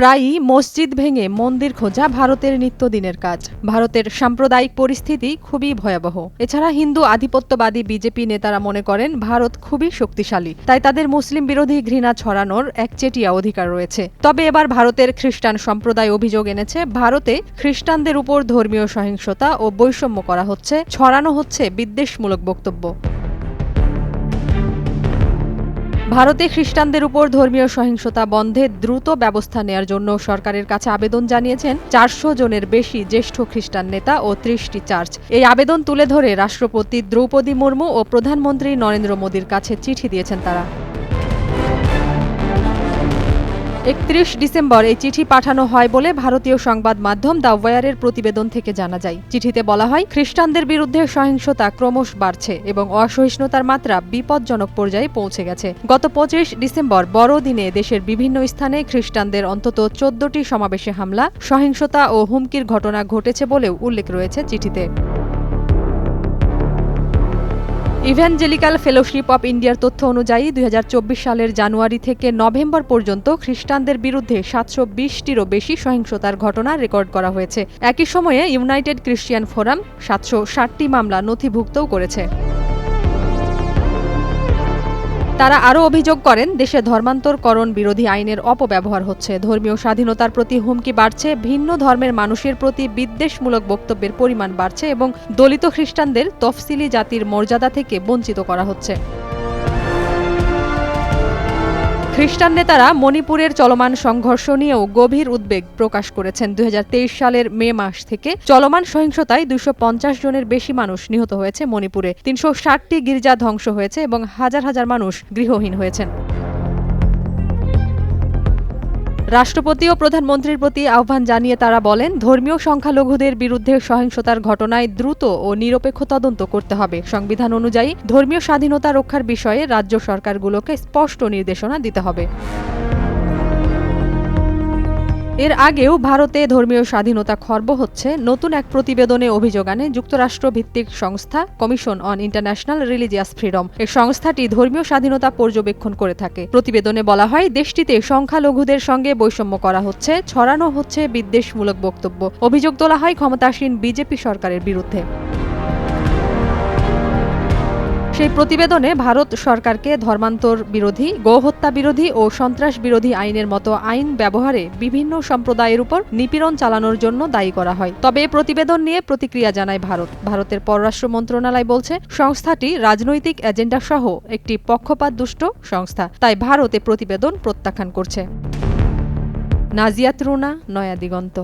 প্রায়ই মসজিদ ভেঙে মন্দির খোঁজা ভারতের নিত্যদিনের কাজ। ভারতের সাম্প্রদায়িক পরিস্থিতি খুবই ভয়াবহ। এছাড়া হিন্দু আধিপত্যবাদী বিজেপি নেতারা মনে করেন ভারত খুবই শক্তিশালী, তাই তাদের মুসলিম বিরোধী ঘৃণা ছড়ানোর একচেটিয়া অধিকার রয়েছে। তবে এবার ভারতের খ্রিস্টান সম্প্রদায় অভিযোগ এনেছে, ভারতে খ্রিস্টানদের উপর ধর্মীয় সহিংসতা ও বৈষম্য করা হচ্ছে, ছড়ানো হচ্ছে বিদ্বেষমূলক বক্তব্য। ভারতে খ্রিস্টানদের উপর ধর্মীয় সহিংসতা বন্ধে দ্রুত ব্যবস্থা নেয়ার জন্য সরকারের কাছে আবেদন জানিয়েছেন 400 জনের বেশি জ্যেষ্ঠ খ্রিস্টান নেতা ও 30টি চার্চ। এই আবেদন তুলে ধরে রাষ্ট্রপতি দ্রৌপদী মুর্মু ও প্রধানমন্ত্রী নরেন্দ্র মোদীর কাছে চিঠি দিয়েছেন তারা। 31 ডিসেম্বর এই চিঠি পাঠানো হয় বলে ভারতীয় সংবাদ মাধ্যম দ্য ওয়ারের প্রতিবেদন থেকে জানা যায়। চিঠিতে বলা হয়, খ্রিস্টানদের বিরুদ্ধে সহিংসতা ক্রমশ বাড়ছে এবং অসহিষ্ণুতার মাত্রা বিপজ্জনক পর্যায়ে পৌঁছে গেছে। গত 25 ডিসেম্বর বড়দিনে দেশের বিভিন্ন স্থানে খ্রিস্টানদের অন্তত 14টি সমাবেশে হামলা, সহিংসতা ও হুমকির ঘটনা ঘটেছে বলেও উল্লেখ রয়েছে চিঠিতে। ইভ্যাঞ্জেলিক্যাল ফেলোশিপ অব ইন্ডিয়ার তথ্য অনুযায়ী 2024 সালের জানুয়ারি থেকে নভেম্বর পর্যন্ত খ্রিস্টানদের বিরুদ্ধে 720টিরও বেশি সহিংসতার ঘটনা রেকর্ড করা হয়েছে। একই সময়ে ইউনাইটেড ক্রিশ্চিয়ান ফোরাম 760টি মামলা নথিভুক্তও করেছে। তারা আরও অভিযোগ করেন, দেশে ধর্মান্তরকরণ বিরোধী আইনের অপব্যবহার হচ্ছে, ধর্মীয় স্বাধীনতার প্রতি হুমকি বাড়ছে, ভিন্ন ধর্মের মানুষের প্রতি বিদ্বেষমূলক বক্তব্যের পরিমাণ বাড়ছে এবং দলিত খ্রিস্টানদের তফসিলি জাতির মর্যাদা থেকে বঞ্চিত করা হচ্ছে। খ্রিস্টান নেতারা মণিপুরের চলমান সংঘর্ষ নিয়েও গভীর উদ্বেগ প্রকাশ করেছেন। 2023 সালের মে মাস থেকে চলমান সহিংসতায় 250 জনের বেশি মানুষ নিহত হয়েছে মণিপুরে, 360টি গির্জা ধ্বংস হয়েছে এবং হাজার হাজার মানুষ গৃহহীন হয়েছেন। রাষ্ট্রপতি ও প্রধানমন্ত্রীর প্রতি আহ্বান জানিয়ে তারা বলেন, ধর্মীয় সংখ্যালঘুদের বিরুদ্ধে সহিংসতার ঘটনায় দ্রুত ও নিরপেক্ষ তদন্ত করতে হবে। সংবিধান অনুযায়ী ধর্মীয় স্বাধীনতা রক্ষার বিষয়ে রাজ্য সরকারগুলোকে স্পষ্ট নির্দেশনা দিতে হবে। এর আগেও ভারতে ধর্মীয় স্বাধীনতা খর্ব হচ্ছে নতুন এক প্রতিবেদনে অভিযোগ আনে যুক্তরাষ্ট্র ভিত্তিক সংস্থা commission on international religious freedom. এই সংস্থাটি ধর্মীয় স্বাধীনতা পর্যবেক্ষণ করে থাকে। প্রতিবেদনে বলা হয়, দেশটিতে সংখ্যালঘুদের সঙ্গে বৈষম্য করা হচ্ছে, ছড়ানো হচ্ছে বিদ্বেষমূলক বক্তব্য। অভিযোগ তোলা হয় ক্ষমতাসীন বিজেপি সরকারের বিরুদ্ধে। সেই প্রতিবেদনে ভারত সরকারকে ধর্মান্তর বিরোধী, গোহত্যা বিরোধী ও সন্ত্রাস বিরোধী আইনের মতো আইন ব্যবহারে বিভিন্ন সম্প্রদায়ের উপর নিপীড়ন চালানোর জন্য দায়ী করা হয়। তবে এই প্রতিবেদন নিয়ে প্রতিক্রিয়া জানায় ভারতের পররাষ্ট্র মন্ত্রণালয় বলছে, সংস্থাটি রাজনৈতিক এজেন্ডা সহ একটি পক্ষপাতদুষ্ট সংস্থা, তাই ভারত এ প্রতিবেদন প্রত্যাখ্যান করছে। নাজিয়াত রুনা, নয়া দিগন্ত।